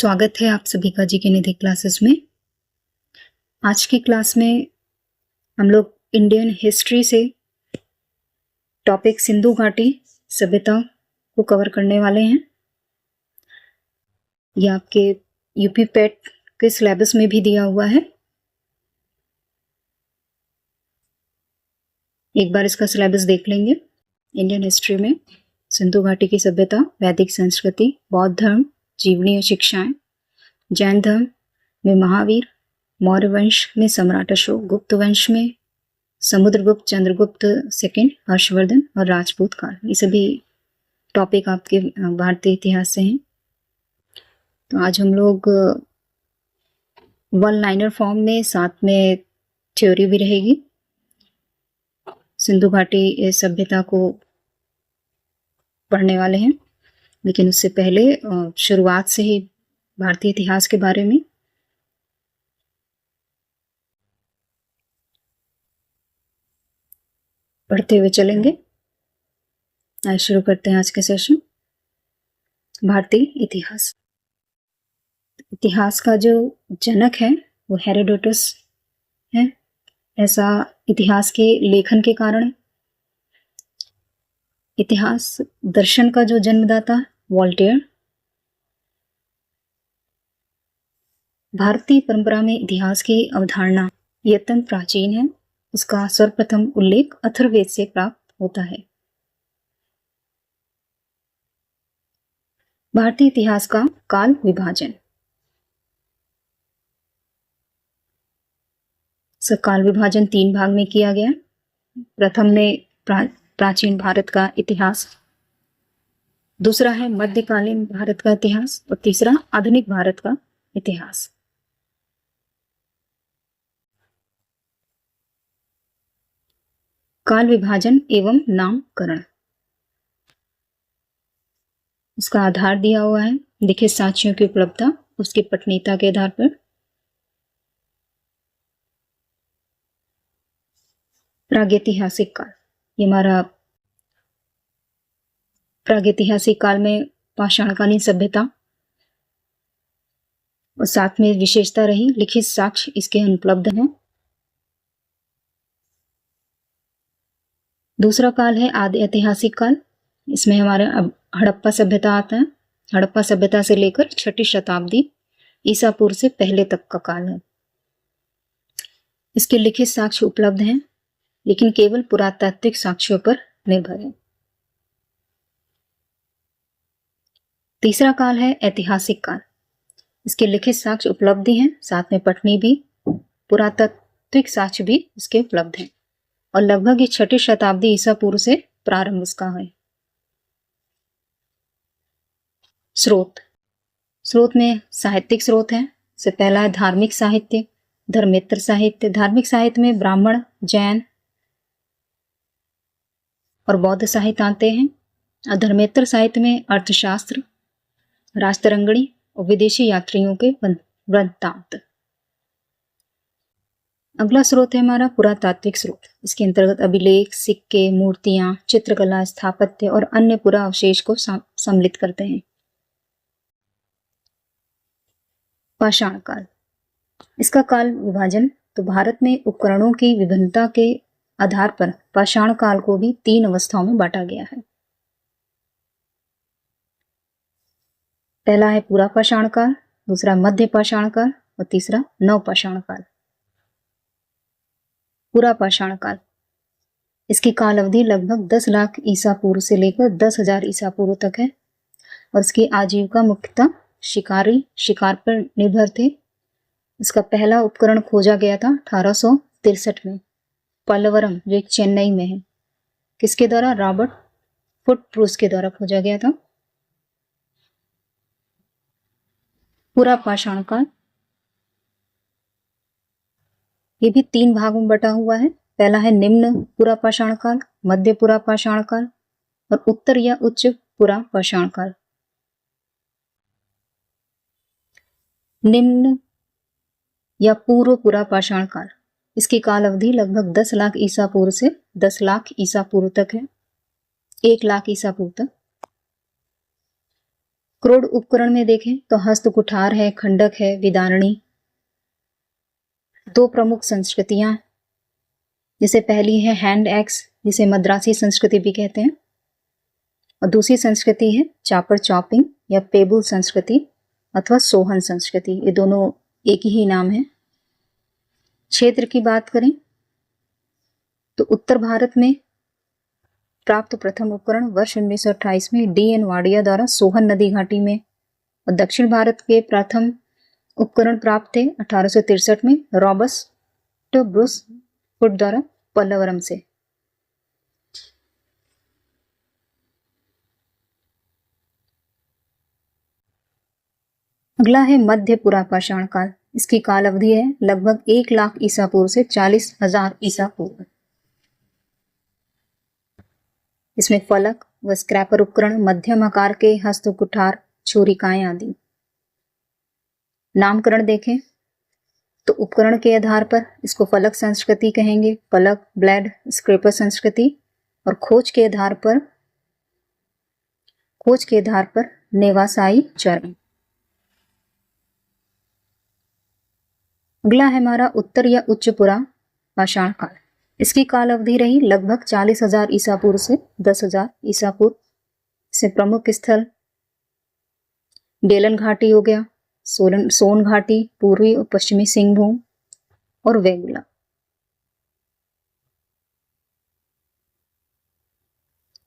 स्वागत है आप सभी का जीके निधि क्लासेस में। आज की क्लास में हम लोग इंडियन हिस्ट्री से टॉपिक सिंधु घाटी सभ्यता को कवर करने वाले हैं। यह आपके यूपी पेट के सिलेबस में भी दिया हुआ है। एक बार इसका सिलेबस देख लेंगे। इंडियन हिस्ट्री में सिंधु घाटी की सभ्यता, वैदिक संस्कृति, बौद्ध धर्म, जीवनी और शिक्षाएं, जैन धर्म में महावीर, मौर्य वंश में सम्राट अशोक, गुप्त वंश में समुद्रगुप्त, चंद्रगुप्त सेकंड, हर्षवर्धन और राजपूत काल। ये सभी टॉपिक आपके भारतीय इतिहास से हैं। तो आज हम लोग वन लाइनर फॉर्म में, साथ में थ्योरी भी रहेगी, सिंधु घाटी सभ्यता को पढ़ने वाले हैं। लेकिन उससे पहले शुरुआत से ही भारतीय इतिहास के बारे में पढ़ते हुए चलेंगे। आज शुरू करते हैं आज के सेशन। भारतीय इतिहास। इतिहास का जो जनक है वो हेरोडोटस है। ऐसा इतिहास के लेखन के कारण। इतिहास दर्शन का जो जन्मदाता वॉल्टेयर। भारतीय परंपरा में इतिहास की अवधारणा ये अत्यंत प्राचीन है। इसका सर्वप्रथम उल्लेख अथर्ववेद से प्राप्त होता है। भारतीय इतिहास का काल विभाजन। काल विभाजन 3 भाग में किया गया। प्रथम में प्राचीन भारत का इतिहास, दूसरा है मध्यकालीन भारत का इतिहास और तीसरा आधुनिक भारत का इतिहास। काल विभाजन एवं नामकरण। उसका आधार दिया हुआ है लिखित साक्ष्यों की उपलब्धता, उसकी पठनीयता के आधार पर। प्रागैतिहासिक काल, ये हमारा प्रागैतिहासिक काल में पाषाणकालीन सभ्यता और साथ में विशेषता रही लिखित साक्ष्य इसके अनुपलब्ध हैं। दूसरा काल है आदि ऐतिहासिक काल। इसमें हमारे हड़प्पा सभ्यता आता है। हड़प्पा सभ्यता से लेकर 6वीं शताब्दी ईसा पूर्व से पहले तक का काल है। इसके लिखित साक्ष्य उपलब्ध हैं लेकिन केवल पुरातात्विक साक्ष्यों पर निर्भर है। तीसरा काल है ऐतिहासिक काल। इसके लिखित साक्ष्य उपलब्ध हैं, साथ में पठनी भी, पुरातात्विक साक्ष्य भी इसके उपलब्ध हैं और लगभग ये 6वीं शताब्दी ईसा पूर्व से प्रारंभ इसका है। स्रोत में साहित्यिक स्रोत है। से पहला है धार्मिक साहित्य, धर्मेतर साहित्य। धार्मिक साहित्य में ब्राह्मण, जैन और बौद्ध साहित्य आते हैं। और धर्मेतर साहित्य में अर्थशास्त्र, राजतरंगिणी और विदेशी यात्रियों के वृत्तांत। अगला स्रोत है हमारा पुरातात्विक स्रोत। इसके अंतर्गत अभिलेख, सिक्के, मूर्तियां, चित्रकला, स्थापत्य और अन्य पुरा अवशेष को सम्मिलित करते हैं। पाषाण काल। इसका काल विभाजन तो भारत में उपकरणों की विभिन्नता के आधार पर पाषाण काल को भी 3 अवस्थाओं में बांटा गया है। पहला है पूरा पाषाण काल, दूसरा मध्य पाषाण काल और तीसरा नवपाषाण काल। पूरा पाषाण काल, इसकी काल अवधि लगभग 10 लाख ईसा पूर्व से लेकर 10,000 ईसा पूर्व तक है और इसकी आजीविका मुख्यतः शिकार पर निर्भर थे। इसका पहला उपकरण खोजा गया था 1863 में पल्लवरम, जो एक चेन्नई में है। किसके द्वारा? रॉबर्ट फुट प्रूस के द्वारा खोजा गया था। पूरा पाषाण काल ये भी 3 भागों में बटा हुआ है। पहला है निम्न पूरा पाषाण काल, मध्य पूरा पाषाण काल और उत्तर या उच्च पूरा पाषाण काल। निम्न या पूर्व पूरा पाषाण काल, इसकी काल अवधि लगभग 10 लाख ईसा पूर्व से 10 लाख ईसा पूर्व तक है। 1 लाख ईसा पूर्व तक। क्रोड उपकरण में देखें तो हस्त कुठार है, खंडक है, विदारणी। दो प्रमुख संस्कृतियां, जिसे पहली है हैंड एक्स, जिसे मद्रासी संस्कृति भी कहते हैं, और दूसरी संस्कृति है चापर चॉपिंग या पेबुल संस्कृति अथवा सोहन संस्कृति। ये दोनों एक ही नाम है। क्षेत्र की बात करें तो उत्तर भारत में प्राप्त प्रथम उपकरण वर्ष 1928 में D.N. वाडिया द्वारा सोहन नदी घाटी में, और दक्षिण भारत के प्रथम उपकरण प्राप्त थे 1863 में रॉबर्ट ब्रूस हुड द्वारा पल्लवरम से। अगला है मध्य पुरापाषाण काल। इसकी काल अवधि है लगभग 1 लाख ईसा पूर्व से 40,000 ईसा पूर्व। इसमें फलक व स्क्रैपर उपकरण, मध्यम आकार के हस्त कुठार, छुरिकाएं आदि। नामकरण देखें तो उपकरण के आधार पर इसको फलक संस्कृति कहेंगे, फलक, ब्लेड, स्क्रैपर संस्कृति, और खोज के आधार पर नेवासाई चरण। अगला है हमारा उत्तर या उच्च पुरापाषाण काल। इसकी काल अवधि रही लगभग 40,000 ईसा पूर्व से 10,000 ईसा पूर्व। इससे प्रमुख स्थल बेलन घाटी हो गया, सोन घाटी, पूर्वी और पश्चिमी सिंहभूम, और वेंगुला।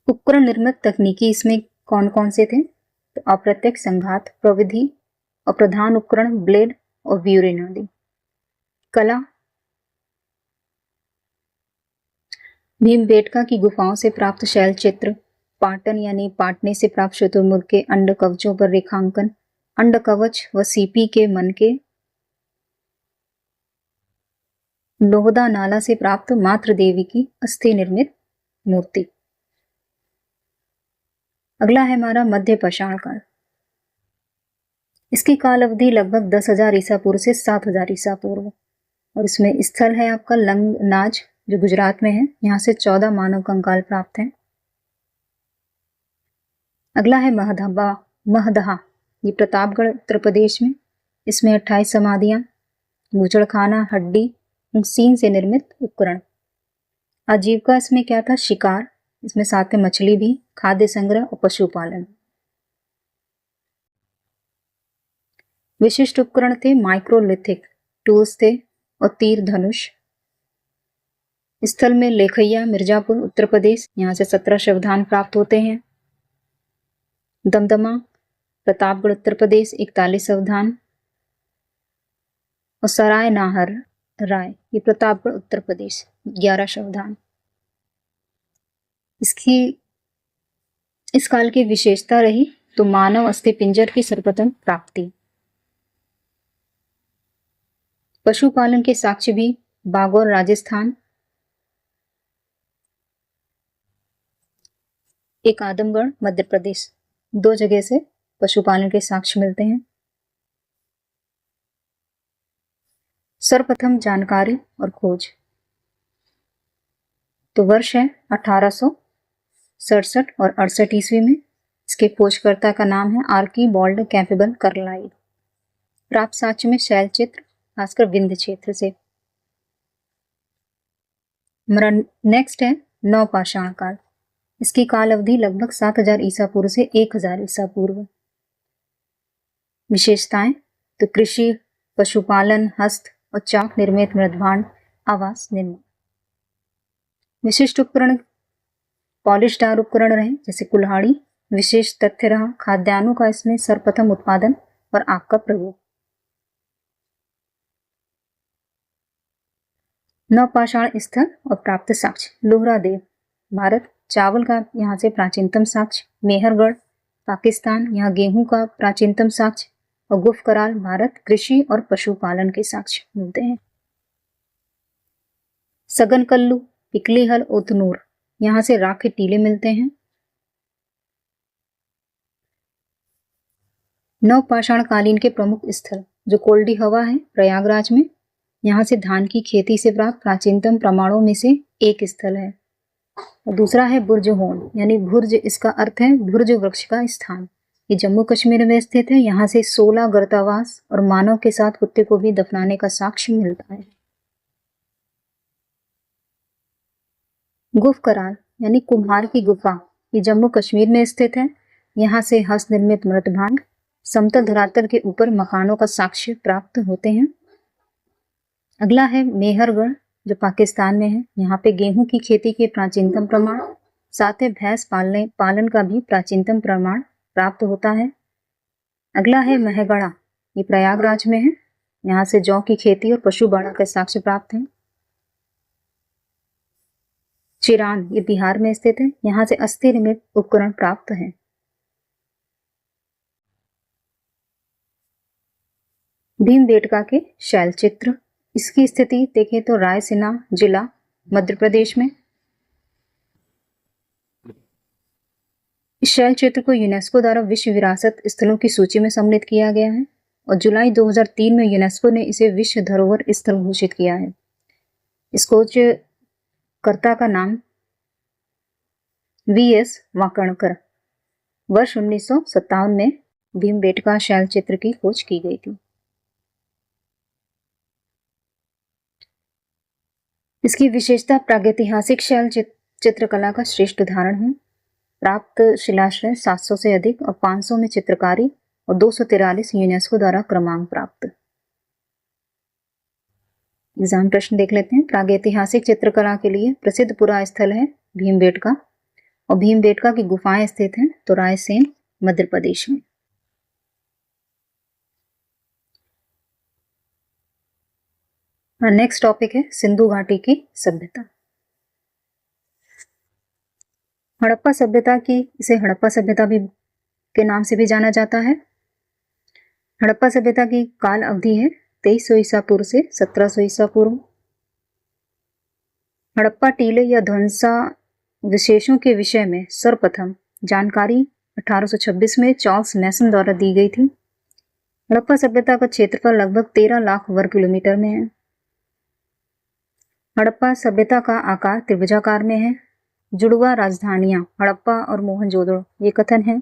उपकरण निर्मित तकनीकी इसमें कौन कौन से थे? तो अप्रत्यक्ष संघात प्रविधि और प्रधान उपकरण ब्लेड और ब्यूरिन आदि। कला, भीमबेटका की गुफाओं से प्राप्त शैल चित्र, पाटन यानी पाटने से प्राप्त शुतुरमुर्ग के अंड कवचों पर रेखांकन, अंड कवच व सीपी के मन के, लोहदा नाला से प्राप्त मातृ देवी की अस्थि निर्मित मूर्ति। अगला है हमारा मध्य पाषाण काल। इसकी काल अवधि लगभग 10,000 ईसा पूर्व से 7,000 ईसा पूर्व, और इसमें स्थल है आपका लंगनाज जो गुजरात में है। यहाँ से 14 मानव कंकाल प्राप्त हैं। अगला है महदहा, ये प्रतापगढ़ उत्तर प्रदेश में। इसमें 28 समाधियां, गुचड़खाना, हड्डी, सीन से निर्मित उपकरण। आजीविका इसमें क्या था? शिकार, इसमें साथ में मछली भी, खाद्य संग्रह और पशुपालन। विशिष्ट उपकरण थे माइक्रोलिथिक टूल्स थे, और तीर धनुष। स्थल में लेखैया, मिर्जापुर उत्तर प्रदेश, यहाँ से 17 शवधान प्राप्त होते हैं। दमदमा, प्रतापगढ़ उत्तर प्रदेश, 41 शवधान, और सराय नाहर राय, ये प्रतापगढ़ उत्तर प्रदेश, 11 शवधान। इस काल की विशेषता रही तो मानव अस्थि पिंजर की सर्वप्रथम प्राप्ति। पशुपालन के साक्ष्य भी बागौर राजस्थान, एक आदमगढ़ मध्य प्रदेश, 2 जगह से पशुपालन के साक्ष्य मिलते हैं। सर्वप्रथम जानकारी और खोज तो वर्ष है 1867 और 68 ईस्वी में। इसके खोजकर्ता का नाम है आर्कीबाल्ड कैम्पबेल कार्लाइल। प्राप्त साक्ष्य में शैल चित्र, खासकर विंध्य क्षेत्र से। हमारा नेक्स्ट है नवपाषाण काल। इसकी काल अवधि लगभग 7,000 ईसा पूर्व से 1,000 ईसा पूर्व। विशेषताएं तो कृषि, पशुपालन, हस्त और चाक निर्मित मृदभांड, आवास निर्माण। विशिष्ट उपकरण पॉलिशदार उपकरण रहे जैसे कुल्हाड़ी। विशेष तथ्य रहा खाद्यान्नों का इसमें सर्वप्रथम उत्पादन और आग का प्रयोग। नवपाषाण स्थल और प्राप्त साक्ष्य लोहरादेव भारत, चावल का यहाँ से प्राचीनतम साक्ष्य। मेहरगढ़ पाकिस्तान, यहाँ गेहूं का प्राचीनतम साक्ष्य। और गुफकराल भारत, कृषि और पशुपालन के साक्ष्य मिलते हैं। सगनकल्लू, पिकलीहल, उतनूर, यहाँ से राख के टीले मिलते हैं। नवपाषाण कालीन के प्रमुख स्थल जो कोल्डी हवा है प्रयागराज में, यहाँ से धान की खेती से प्राप्त प्राचीनतम प्रमाणों में से एक स्थल है। और दूसरा है बुर्ज होन, यानी भुर्ज, इसका अर्थ है भुर्ज वृक्ष का स्थान, ये जम्मू कश्मीर में स्थित है। यहाँ से 16 गर्तावास और मानव के साथ कुत्ते को भी दफनाने का साक्ष्य मिलता है। गुफकराल यानी कुम्हार की गुफा, ये जम्मू कश्मीर में स्थित है। यहाँ से हस्त निर्मित मृतभांड समतल धरातल के ऊपर मकानों का साक्ष्य प्राप्त होते हैं। अगला है मेहरगढ़, जो पाकिस्तान में है। यहाँ पे गेहूं की खेती के प्राचीनतम प्रमाण, साथ ही भैंस पालन का भी प्राचीनतम प्रमाण प्राप्त होता है। अगला है महगढ़ा, ये प्रयागराज में है। यहाँ से जौ की खेती और पशुबाड़ा के साक्ष्य प्राप्त हैं। चिरान, ये बिहार में स्थित है। यहाँ से अस्थि निर्मित उपकरण प्राप्त हैं। भीमबेटका के शैल चित्र, इसकी स्थिति देखें तो रायसीना जिला मध्य प्रदेश में। इस शैल चित्र को यूनेस्को द्वारा विश्व विरासत स्थलों की सूची में सम्मिलित किया गया है और जुलाई 2003 में यूनेस्को ने इसे विश्व धरोहर स्थल घोषित किया है। इस खोजकर्ता का नाम वीएस वाकणकर। वर्ष 1957 में भीमबेटका शैल चित्र की खोज की गई थी। इसकी विशेषता प्रागैतिहासिक शैल चित्रकला का श्रेष्ठ उदाहरण है। प्राप्त शिलाश्रय 700 से अधिक और 500 में चित्रकारी और 243 यूनेस्को द्वारा क्रमांक प्राप्त। एग्जाम प्रश्न देख लेते हैं। प्रागैतिहासिक चित्रकला के लिए प्रसिद्ध पुरा स्थल है भीमबेटका और भीमबेटका की गुफाएं स्थित हैं तो रायसेन मध्य प्रदेश में। और नेक्स्ट टॉपिक है सिंधु घाटी की सभ्यता। हड़प्पा सभ्यता की, इसे हड़प्पा सभ्यता भी के नाम से भी जाना जाता है। हड़प्पा सभ्यता की काल अवधि है 2300 ईसा पूर्व से 1700 ईसा पूर्व। हड़प्पा टीले या ध्वंसा विशेषों के विषय में सर्वप्रथम जानकारी 1826 में चार्ल्स मैसन द्वारा दी गई थी। हड़प्पा सभ्यता का क्षेत्रफल लगभग 13 लाख वर्ग किलोमीटर में है। हड़प्पा सभ्यता का आकार त्रिभुजाकार में है। जुड़वा राजधानियां हड़प्पा और मोहनजोदड़ो, ये कथन है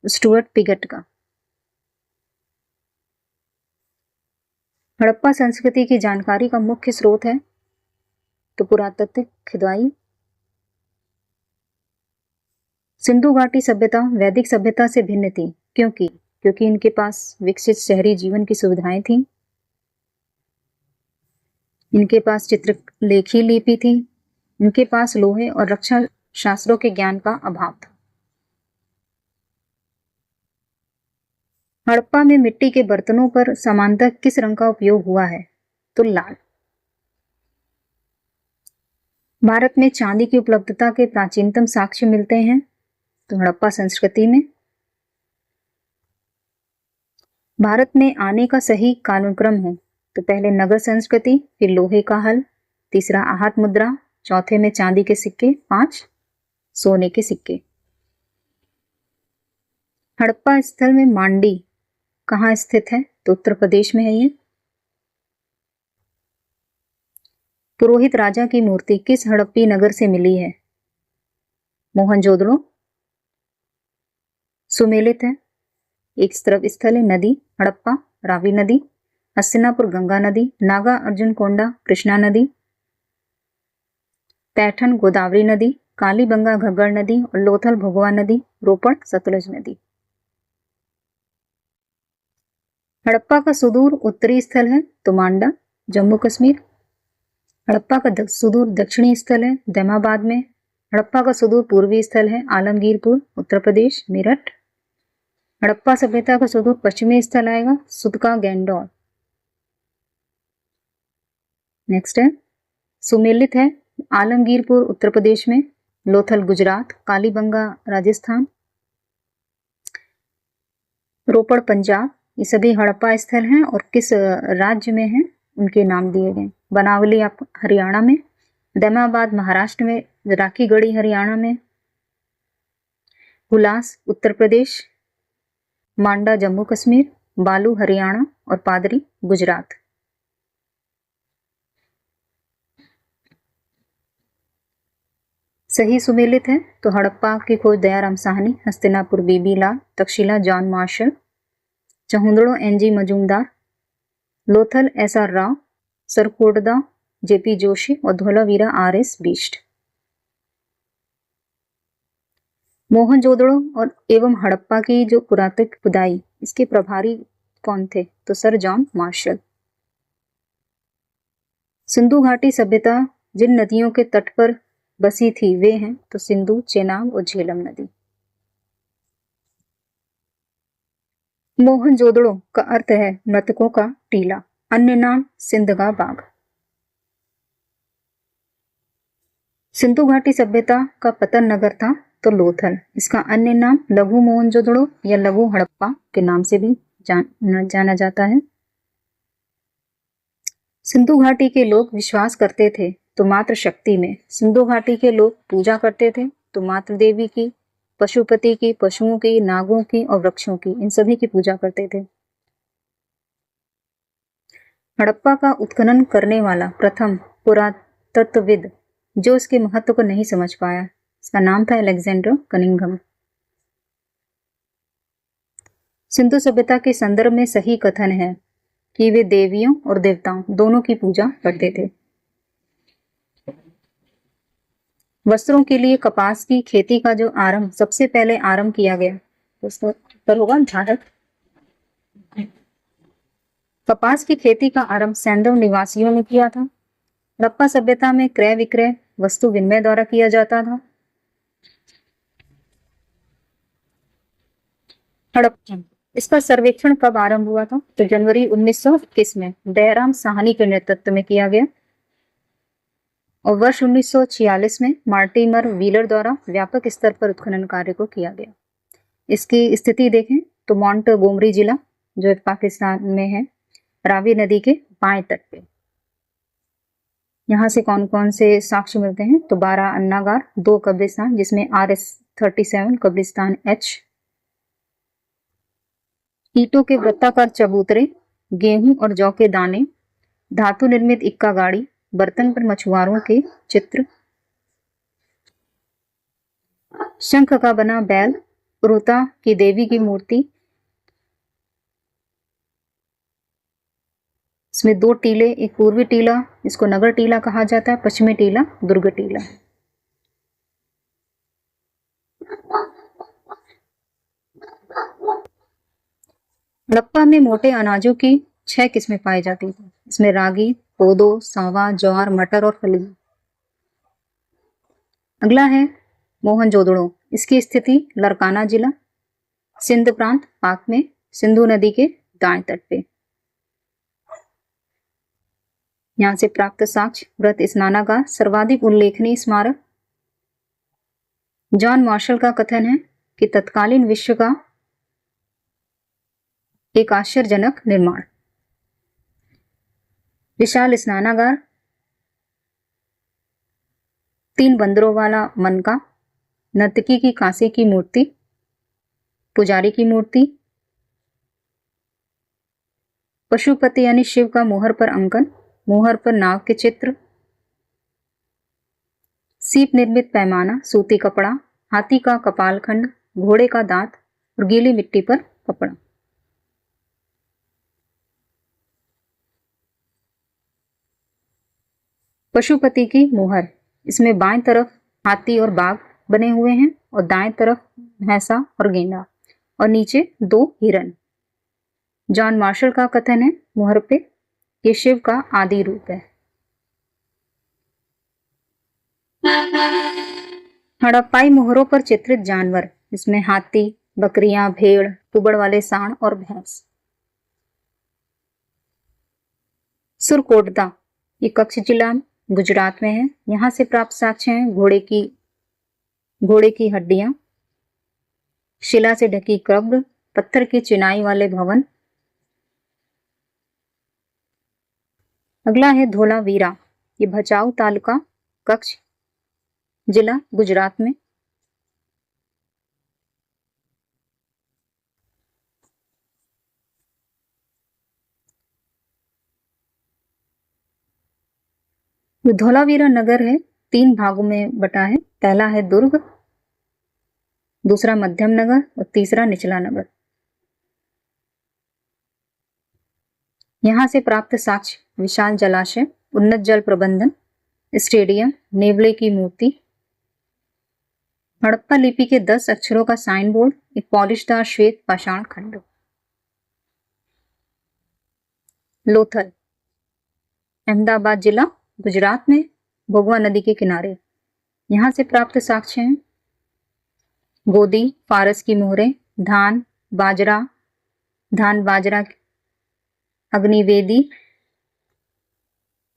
स्टुअर्ट पिगट का। हड़प्पा संस्कृति की जानकारी का मुख्य स्रोत है तो पुरातात्विक खुदाई। सिंधु घाटी सभ्यता वैदिक सभ्यता से भिन्न थी क्योंकि इनके पास विकसित शहरी जीवन की सुविधाएं थीं। इनके पास चित्रलेखी लिपि थी। इनके पास लोहे और रक्षा शास्त्रों के ज्ञान का अभाव था। हड़प्पा में मिट्टी के बर्तनों पर समानतः किस रंग का उपयोग हुआ है तो लाल। भारत में चांदी की उपलब्धता के प्राचीनतम साक्ष्य मिलते हैं तो हड़प्पा संस्कृति में। भारत में आने का सही कालक्रम है तो पहले नगर संस्कृति, फिर लोहे का हल, तीसरा आहत मुद्रा, चौथे में चांदी के सिक्के, 5 सोने के सिक्के। हड़प्पा स्थल में मांडी कहाँ स्थित है तो उत्तर प्रदेश में है ये। पुरोहित राजा की मूर्ति किस हड़प्पी नगर से मिली है? मोहनजोदड़ो। सुमेलित है। एक तरफ स्थल है नदी हड़प्पा, रावी नदी, हस्तिनापुर गंगा नदी, नागा अर्जुन कोंडा कृष्णा नदी, पैठन गोदावरी नदी, कालीबंगा घग्गड़ नदी और लोथल भगवा नदी, रोपड़ सतलुज नदी। हड़प्पा का सुदूर उत्तरी स्थल है तो मांडा जम्मू कश्मीर। हड़प्पा का सुदूर दक्षिणी स्थल है दैमाबाद में। हड़प्पा का सुदूर पूर्वी स्थल है आलमगीरपुर उत्तर प्रदेश मेरठ। हड़प्पा सभ्यता का सुदूर पश्चिमी स्थल आएगा सुदका गैंडोर। नेक्स्ट है सुमेलित है आलमगीरपुर उत्तर प्रदेश में, लोथल गुजरात, कालीबंगा राजस्थान, रोपड़ पंजाब। ये सभी हड़प्पा स्थल हैं और किस राज्य में हैं उनके नाम दिए गए। बनावली आप हरियाणा में, दैमाबाद महाराष्ट्र में, राखीगढ़ी हरियाणा में, हुलास उत्तर प्रदेश, मांडा जम्मू कश्मीर, बालू हरियाणा और पादरी गुजरात। सही सुमेलित है तो हड़प्पा की खोज Dayaram Sahni, Hastinapur B B Lal, Takshashila John Marshall, Chanhudaro N G Majumdar, Lothal S R Rao, Surkotada J P Joshi और धोलावीरा आरएस बिष्ट। मोहनजोदड़ो और एवं हड़प्पा की जो पुरातत्व खुदाई इसके प्रभारी कौन थे तो सर जॉन मार्शल। सिंधु घाटी सभ्यता जिन नदियों के तट पर बसी थी वे हैं तो सिंधु, चेनाब और झेलम नदी। मोहनजोदड़ो का अर्थ है मृतकों का टीला, अन्य नाम सिंधगा बाग। सिंधु घाटी सभ्यता का पतन नगर था तो लोथल, इसका अन्य नाम लघु मोहनजोदड़ो या लघु हड़प्पा के नाम से भी जाना जाता है। सिंधु घाटी के लोग विश्वास करते थे तो मातृ शक्ति में, सिंधु घाटी के लोग पूजा करते थे तो मातृ देवी की, पशुपति की, पशुओं की, नागों की और वृक्षों की, इन सभी की पूजा करते थे। हड़प्पा का उत्खनन करने वाला प्रथम पुरातत्वविद जो इसके महत्व को नहीं समझ पाया, इसका नाम था अलेक्जेंडर कनिंघम। सिंधु सभ्यता के संदर्भ में सही कथन है कि वे देवियों और देवताओं दोनों की पूजा करते थे। वस्त्रों के लिए कपास की खेती का जो आरंभ सबसे पहले आरंभ किया गया तो उसका उत्तर होगा भारत। कपास की खेती का आरंभ सैंधव निवासियों ने किया था। हड़प्पा सभ्यता में क्रय विक्रय वस्तु विनिमय द्वारा किया जाता था। हड़प्पा इसका सर्वेक्षण कब आरंभ हुआ था तो जनवरी 1921 में दयाराम साहनी के नेतृत्व में किया गया और वर्ष 1946 में मार्टिमर व्हीलर द्वारा व्यापक स्तर पर उत्खनन कार्य को किया गया। इसकी स्थिति देखें तो माउंट गोमरी जिला जो पाकिस्तान में है, रावी नदी के बाएं तट पे। यहाँ से कौन कौन से साक्ष्य मिलते हैं तो 12 अन्नागार, 2 कब्रिस्तान जिसमें RS-37 कब्रिस्तान H, ईंटों के वृत्ताकार चबूतरे, गेहूं और जौ के दाने, धातु निर्मित इक्का गाड़ी, बर्तन पर मछुआरों के चित्र, शंख का बना बैल, रुता की देवी की मूर्ति, इसमें 2 टीले, एक पूर्वी टीला इसको नगर टीला कहा जाता है, पश्चिमी टीला दुर्ग टीला। हड़प्पा में मोटे अनाजों की 6 किस्में पाई जाती थी। इसमें रागी, कोदो, सांवा, ज्वार, मटर और फली। अगला है मोहनजोदड़ो, इसकी स्थिति लरकाना जिला, सिंध प्रांत, पाक में, सिंधु नदी के दाएं तट पे। यहां से प्राप्त साक्ष्य व्रत स्नानागार, सर्वाधिक उल्लेखनीय स्मारक। जॉन मार्शल का कथन है कि तत्कालीन विश्व का एक आश्चर्यजनक निर्माण। विशाल स्नानागार, 3 बंदरों वाला मनका, नर्तकी की कांसे की मूर्ति, पुजारी की मूर्ति, पशुपति यानी शिव का मोहर पर अंकन, मोहर पर नाव के चित्र, सीप निर्मित पैमाना, सूती कपड़ा, हाथी का कपालखंड, घोड़े का दांत और गीली मिट्टी पर कपड़ा। पशुपति की मोहर, इसमें बाएं तरफ हाथी और बाघ बने हुए हैं और दाएं तरफ भैंसा और गेंडा और नीचे 2 हिरन। जॉन मार्शल का कथन है मोहर पे ये शिव का आदि रूप है। हड़प्पाई मोहरों पर चित्रित जानवर, इसमें हाथी, बकरियां, भेड़, कुबड़ वाले सांड और भैंस। सुरकोटदा ये कच्छ जिला गुजरात में है। यहां से प्राप्त साक्ष्य हैं घोड़े की हड्डियां, शिला से ढकी कब्र, पत्थर की चिनाई वाले भवन। अगला है धोलावीरा, ये भचाऊ तालुका, कच्छ जिला गुजरात में। धोलावीरा नगर है 3 भागों में बटा है। पहला है दुर्ग, दूसरा मध्यम नगर और तीसरा निचला नगर। यहाँ से प्राप्त साक्ष्य विशाल जलाशय, उन्नत जल प्रबंधन, स्टेडियम, नेवले की मूर्ति, हड़प्पा लिपि के 10 अक्षरों का साइन बोर्ड, एक पॉलिशदार श्वेत पाषाण खंड। लोथल, अहमदाबाद जिला, गुजरात में, भोगवा नदी के किनारे। यहाँ से प्राप्त साक्ष्य हैं गोदी, फारस की मोहरें, धान बाजरा, अग्निवेदी,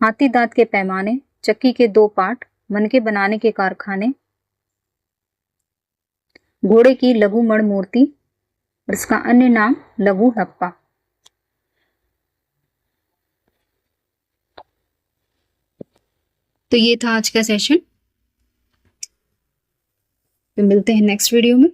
हाथी दांत के पैमाने, चक्की के 2 पार्ट, मनके बनाने के कारखाने, घोड़े की लघु मण मूर्ति और इसका अन्य नाम लघु हड़प्पा। तो ये था आज का सेशन। तो मिलते हैं नेक्स्ट वीडियो में।